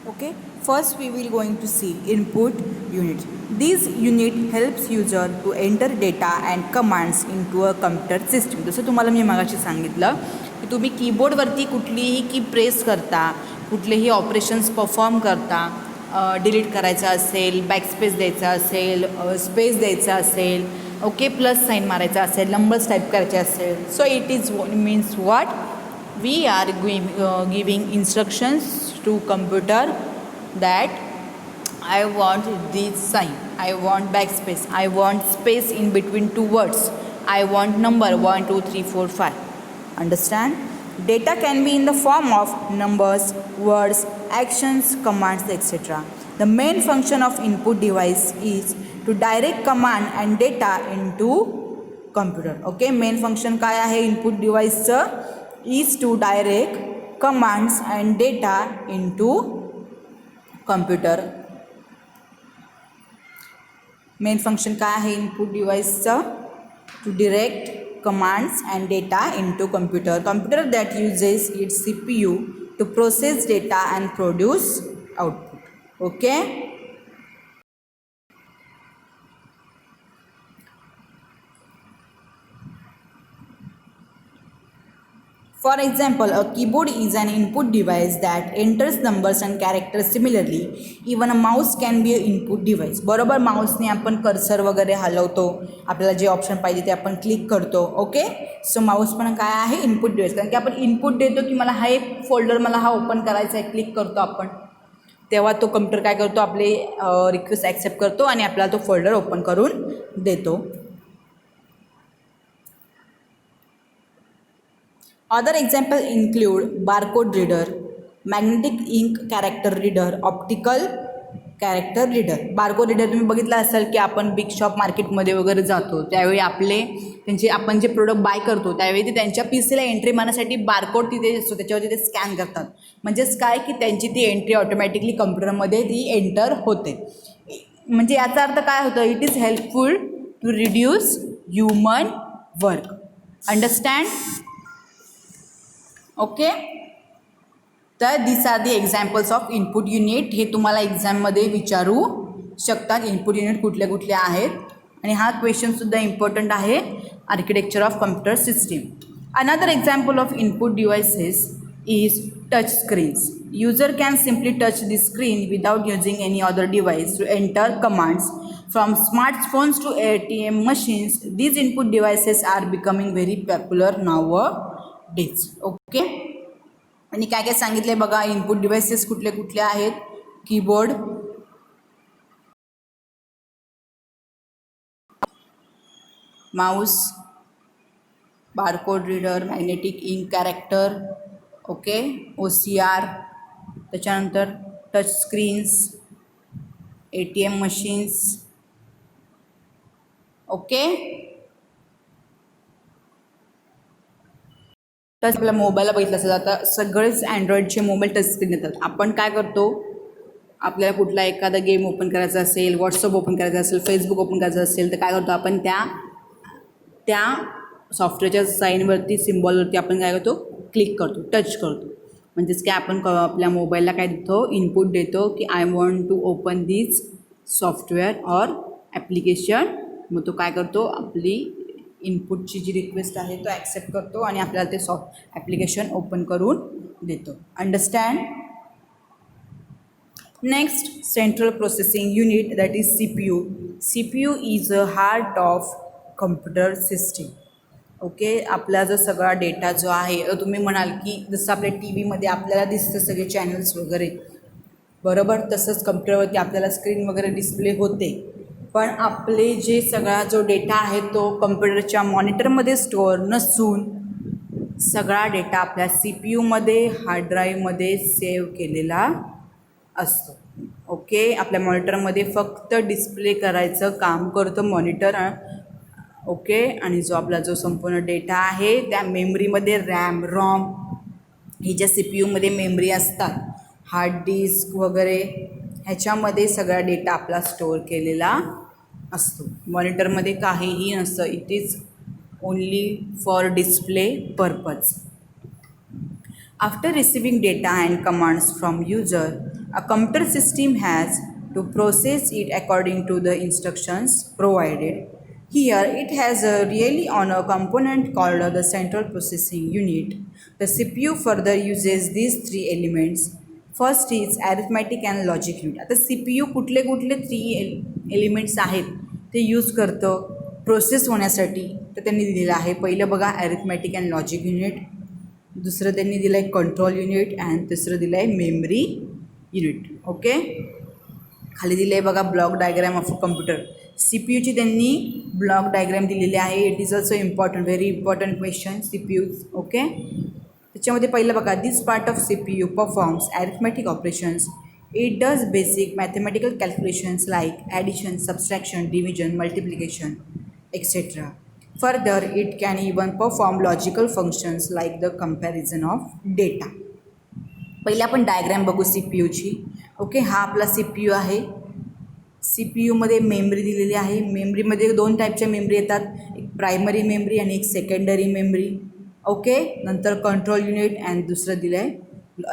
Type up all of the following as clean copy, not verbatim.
Okay, first we will going to see input unit. This unit helps user to enter data and commands into a computer system. जसं तुम्हाला मी मागाशी सांगितलं की तुम्ही कीबोर्डवरती कुठलीही की प्रेस करता, कुठलेही ऑपरेशन्स परफॉर्म करता, डिलीट करायचं असेल, बॅकस्पेस द्यायचा असेल, स्पेस द्यायचा असेल, ओके, प्लस साईन मारायचा असेल, नंबर्स टाईप करायचे असेल, so it is means what we are giving instructions to computer that I want this sign, I want backspace, I want space in between two words, I want number 1 2 3 4 5. Understand? Data can be in the form of numbers, words, actions, commands, etc. The main function of input device is to direct command and data into computer. Okay, main function काय आहे input device चं? Is to direct commands and data into computer. Main function काय आहे input device चा? To direct commands and data into computer. Computer that uses its CPU to process data and produce output. Okay. For example, a keyboard is an input device that enters numbers and characters. Similarly, even a mouse can be an input device. बरोबर, माऊसने आपण cursor वगैरे हलवतो, आपल्याला जे option पाहिजे ते आपण click करतो. ओके, सो माऊस पण काय आहे इनपुट डिवाइस, कारण की आपण इनपुट देतो की मला हा एक फोल्डर मला हा ओपन करायचा आहे, क्लिक करतो आपण, तेव्हा तो कम्प्युटर काय करतो, आपले रिक्वेस्ट ॲक्सेप्ट करतो आणि आपल्याला तो फोल्डर ओपन करून देतो. Other examples include barcode reader, magnetic ink character reader, optical character reader. Barcode reader तुम्ही बघितलं असेल की आपण बिग शॉप मार्केटमध्ये वगैरे जातो त्यावेळी त्यांचे आपण जे प्रोडक्ट बाय करतो त्यावेळी ते त्यांच्या पीसीला एंट्री मारण्यासाठी बारकोड तिथे असतो, त्याच्यावरती ते स्कॅन करतात. म्हणजेच काय की त्यांची ती एंट्री ऑटोमॅटिकली कम्प्युटरमध्ये ती एंटर होते. म्हणजे याचा अर्थ काय होतं, it is helpful to reduce human work. Understand? Okay, तर this are the examples of input unit. हे तुम्हाला एक्झाममध्ये विचारू शकतात, इनपुट युनिट कुठले कुठले आहेत. आणि हा क्वेश्चनसुद्धा इम्पॉर्टंट आहे, architecture of computer system. Another example of input devices is touch screens. User can simply touch the screen without using any other device to enter commands from smartphones to ATM machines. These input devices are becoming very popular nowadays. Okay, आणि काय काय सांगितले बघा, input devices कुठले कुठले आहेत, keyboard, mouse, barcode reader, magnetic ink character, okay, OCR, त्याच्यानंतर touch screens, ATM machines. Okay, touch आपल्या मोबाईलला बघितलं असेल, आता सगळेच अँड्रॉइडचे मोबाईल टच स्क्रीन येतात. आपण काय करतो, आपल्याला कुठला एखादा गेम ओपन करायचा असेल, व्हॉट्सअप ओपन करायचं असेल, फेसबुक ओपन करायचं असेल, तर काय करतो आपण त्या सॉफ्टवेअरच्या साईनवरती, सिम्बॉलवरती आपण काय करतो, क्लिक करतो, टच करतो. म्हणजेच काय आपण आपल्या मोबाईलला काय देतो, इनपुट देतो की I want to open this software or application. मग तो काय करतो, आपली इनपुटची जी रिक्वेस्ट आहे तो ॲक्सेप्ट करतो आणि आपल्याला ते ॲप्लिकेशन ओपन करून देतो. Understand? Next, central processing unit, that is CPU. CPU is a heart of computer system. Okay, आपला जो सगळा डेटा जो आहे, तुम्ही म्हणाल की जसं आपल्या TV मध्ये आपल्याला दिसतं सगळे चॅनल्स वगैरे, बरोबर, तसंच कम्प्युटरवरती आपल्याला स्क्रीन वगैरे डिस्प्ले होते. पण आपले जे सगळा जो डेटा आहे तो कम्प्युटरच्या मॉनिटरमध्ये स्टोअर नसून सगळा डेटा आपल्या CPUमध्ये, हार्ड ड्राईव्हमध्ये सेव्ह केलेला असतो. ओके, आपल्या मॉनिटरमध्ये फक्त डिस्प्ले करायचं काम करतं मॉनिटर. ओके, आणि जो आपला जो संपूर्ण डेटा आहे त्या मेमरीमध्ये रॅम, रॉम, ही ज्या CPUमध्ये मेमरी असतात, हार्ड डिस्क वगैरे, ह्याच्यामध्ये सगळा डेटा आपला स्टोअर केलेला असतो. मॉनिटरमध्ये काहीही नसतं, it is only for display purpose. After receiving data and commands from user, A computer system has to process it according to the instructions provided. Here it has a really on a component called the central processing unit. The CPU further uses these three elements. First is arithmetic and logic unit. आता CPU कुठले कुठले three elements आहेत ते use करतं process होण्यासाठी, तर त्यांनी दिलेलं आहे. पहिलं बघा ॲरिथमॅटिक अँड लॉजिक युनिट, दुसरं त्यांनी दिलं आहे कंट्रोल युनिट अँड तिसरं दिलं आहे मेमरी युनिट. ओके, खाली दिले आहे बघा block diagram of a computer. C P यूची त्यांनी ब्लॉक डायग्राम दिलेली आहे. It is also important, very important question C P Us. Okay, त्याच्यामध्ये पहिलं बघा this part of C P U performs arithmetic operations. It does basic mathematical calculations like addition, subtraction, division, multiplication etcetera. Further, it can even perform logical functions like the comparison of data. पहिले आपण diagram बघू C P यूची. Okay, हा आपला C P you आहे. C P यूमध्ये memory दिलेली आहे. मेमरीमध्ये दोन टाईपच्या मेमरी येतात, एक प्रायमरी मेमरी आणि एक सेकंडरी मेमरी. ओके, नंतर कंट्रोल युनिट अँड दुसरं दिलं आहे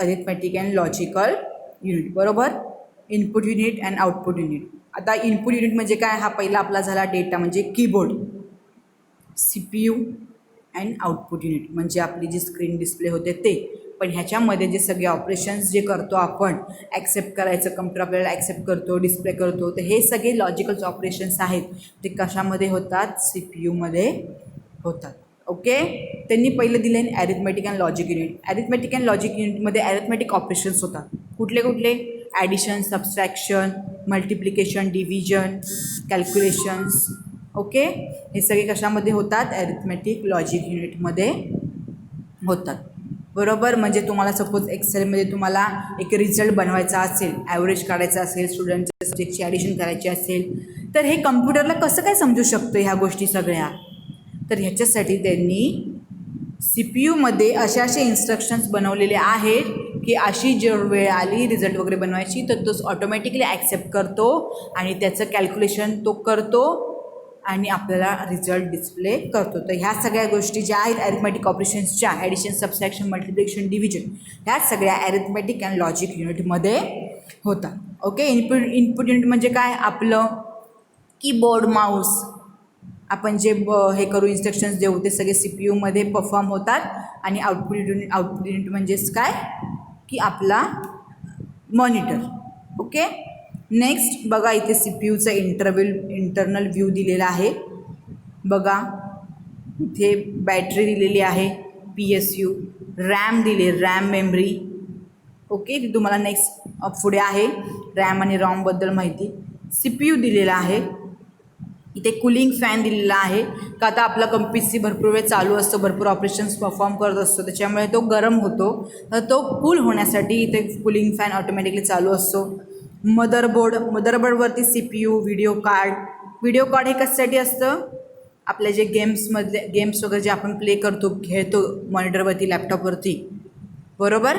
अरिथमॅटिक अँड लॉजिकल युनिट. बरोबर, input unit and output unit. आता इनपुट युनिट म्हणजे काय, हा पहिला आपला झाला डेटा म्हणजे keyboard. C P U and output unit म्हणजे आपली जी स्क्रीन डिस्प्ले होते ते. पण ह्याच्यामध्ये जे सगळे ऑपरेशन्स जे करतो आपण, ॲक्सेप्ट करायचं, कम्प्युटर आपल्याला ॲक्सेप्ट करतो, डिस्प्ले करतो, तर हे सगळे लॉजिकल्स ऑपरेशन्स आहेत ते कशामध्ये होतात, सी पी यूमध्ये होतात. ओके, त्यांनी पहिलं दिलं आहे arithmetic and logic unit. Arithmetic and logic युनिटमध्ये ॲरिथमॅटिक ऑपरेशन्स होतात. कुठले कुठले, addition, subtraction, multiplication, division, calculations. Okay, हे सगळे कशामध्ये होतात, ॲरिथमॅटिक लॉजिक युनिटमध्ये होतात. बरोबर, म्हणजे तुम्हाला सपोज एक्सेलमध्ये तुम्हाला एक रिझल्ट बनवायचा असेल, ॲव्हरेज काढायचा असेल, स्टुडंटच्या सब्जेक्टची ॲडिशन करायची असेल, तर हे कम्प्युटरला कसं काय समजू शकतं ह्या गोष्टी सगळ्या. तर ह्याच्यासाठी त्यांनी सी पी यूमध्ये असे असे इन्स्ट्रक्शन्स बनवलेले आहेत की अशी जर वेळ आली रिझल्ट वगैरे बनवायची तर तो ऑटोमॅटिकली ॲक्सेप्ट करतो आणि त्याचं कॅल्क्युलेशन तो करतो आणि आपल्याला रिझल्ट डिस्प्ले करतो. तर ह्या सगळ्या गोष्टी ज्या आहेत ॲरिथमॅटिक ऑपरेशन्सच्या, ॲडिशन, सबस्ट्रॅक्शन, मल्टिप्लिकेशन, डिव्हिजन, ह्या सगळ्या ॲरिथमॅटिक अँड लॉजिक युनिटमध्ये होतात. ओके, इनपुट युनिट म्हणजे काय, आपलं कीबोर्ड, माऊस, आपण जे हे करू इन्स्ट्रक्शन्स देऊ ते सगळे सी पी यूमध्ये परफॉर्म होतात. आणि आउटपुट युनिट म्हणजेच काय की आपला मॉनिटर. ओके, नेक्स्ट बघा इथे सी पी यूचा इंटरनल व्ह्यू दिलेला आहे. बघा इथे बॅटरी दिलेली आहे, पी एस यू, रॅम दिले, रॅम मेमरी. ओके, ती तुम्हाला नेक्स्ट पुढे आहे रॅम आणि रॉमबद्दल माहिती. सी पी यू दिलेला आहे. इथे कूलिंग फॅन दिलेला आहे का आता आपला पी सी भरपूर वेळ चालू असतो, भरपूर ऑपरेशन्स परफॉर्म करत असतो, त्याच्यामुळे तो गरम होतो, तर तो कूल होण्यासाठी इथे कूलिंग फॅन ऑटोमॅटिकली चालू असतो. मदरबोर्डवरती C P U, video card हे कशासाठी असतं, आपल्या जे गेम्स वगैरे जे आपण प्ले करतो, खेळतो मॉनिटरवरती, लॅपटॉपवरती. बरोबर,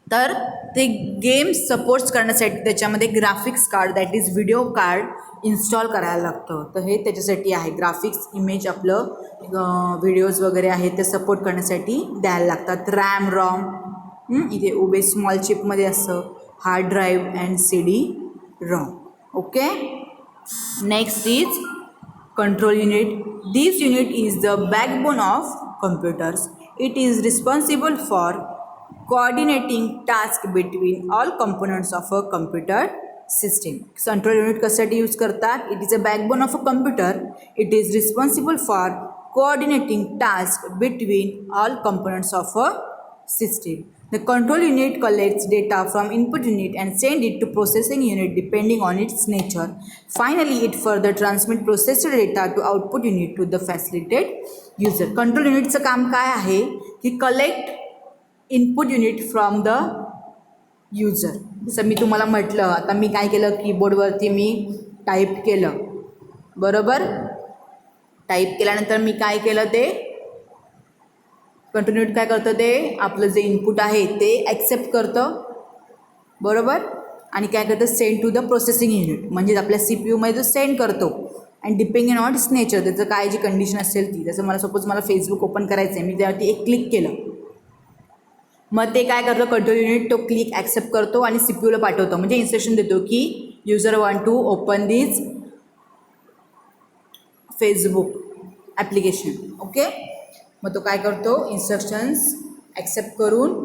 तर ते गेम्स सपोर्ट्स करण्यासाठी त्याच्यामध्ये graphics card, that is video card install करायला लागतं. तर हे त्याच्यासाठी आहे, ग्राफिक्स इमेज आपलं व्हिडिओज वगैरे आहे ते सपोर्ट करण्यासाठी द्यायला लागतात. रॅम, रॉम इथे उभे स्मॉल चिपमध्ये असतं, hard drive and C D ROM. Okay, next is control unit. This unit is the backbone of computers. It is responsible for coordinating task between all components of a computer system. Control unit कशासाठी use करतात, it is a backbone of a computer. It is responsible for coordinating task between all components of a system. The control unit collects data from input unit and send it to processing unit depending on its nature. Finally, it further transmit processed data to output unit to the facilitated user. Control unitचं काम काय आहे की collect input unit from the user. जसं मी तुम्हाला म्हटलं, आता मी काय केलं, कीबोर्डवरती मी टाईप केलं. बरोबर, टाईप केल्यानंतर मी काय केलं, ते कंट्रोल युनिट काय करतं, ते आपलं जे इनपुट आहे ते ॲक्सेप्ट करतं. बरोबर, आणि काय करतं, send to the processing unit, म्हणजे आपल्या सी पी यूमध्ये तो सेंड करतो. And depending on its nature, त्याचं काय जी कंडिशन असेल ती, जसं मला सपोज मला फेसबुक ओपन करायचं आहे, मी त्यावरती एक क्लिक केलं, मग ते काय करतो, कंट्रोल युनिट तो क्लिक ॲक्सेप्ट करतो आणि सी पी यूला पाठवतो, म्हणजे इन्स्ट्रक्शन देतो की user want to open this Facebook application. Okay, मग तो काय करतो, इन्स्ट्रक्शन्स ॲक्सेप्ट करून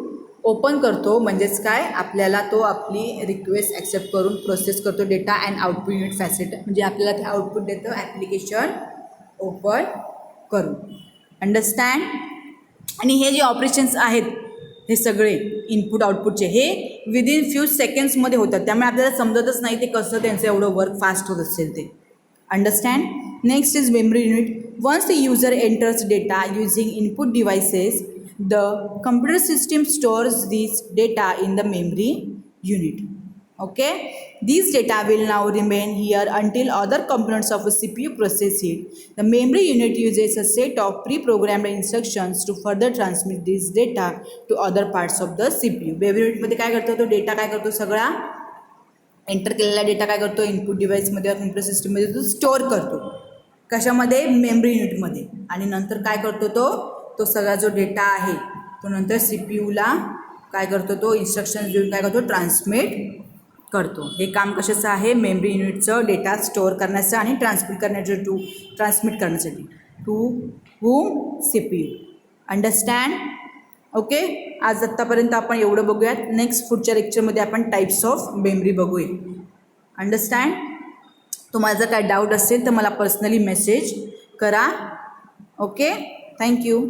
ओपन करतो, म्हणजेच काय आपल्याला तो आपली रिक्वेस्ट ॲक्सेप्ट करून प्रोसेस करतो data and output unit facility, म्हणजे आपल्याला ते आउटपुट देतं ॲप्लिकेशन ओपन करून. अंडरस्टँड. आणि हे जे ऑपरेशन्स आहेत हे सगळे इनपुट आउटपुटचे हे विदिन फ्यू सेकंड्समध्ये होतात, त्यामुळे आपल्याला समजतच नाही ते कसं त्यांचं एवढं वर्क फास्ट होत असेल ते. Understand. Next is memory unit. Once the user enters data using input devices, the computer system stores this data in the memory unit. Okay, these data will now remain here until other components of a CPU process it. The memory unit uses a set of pre-programmed instructions to further transmit this data to other parts of the CPU. memory unit मध्ये काय करतो, तो data काय करतो, सगळा enter केलेला data काय करतो, इनपुट डिव्हाइसमध्ये कम्प्युटर सिस्टममध्ये तो स्टोअर करतो. कशामध्ये, मेमरी युनिटमध्ये. आणि नंतर काय करतो, तो सगळा जो डेटा आहे तो नंतर सी पी यूला काय करतो, तो इन्स्ट्रक्शन देऊन काय करतो, ट्रान्समिट करतो. हे काम कशाचं आहे, मेमरी युनिटचं डेटा स्टोअर करण्याचं आणि ट्रान्समिट करण्यासाठी to home C P U. Understand. Okay, आज आत्तापर्यंत आपण एवढं बघूयात. नेक्स्ट पुढच्या लेक्चरमध्ये आपण टाईप्स ऑफ मेमरी बघूया. अंडरस्टँड. तुम्हाला जर काय डाऊट असेल तर मला पर्सनली मेसेज करा. Okay, thank you.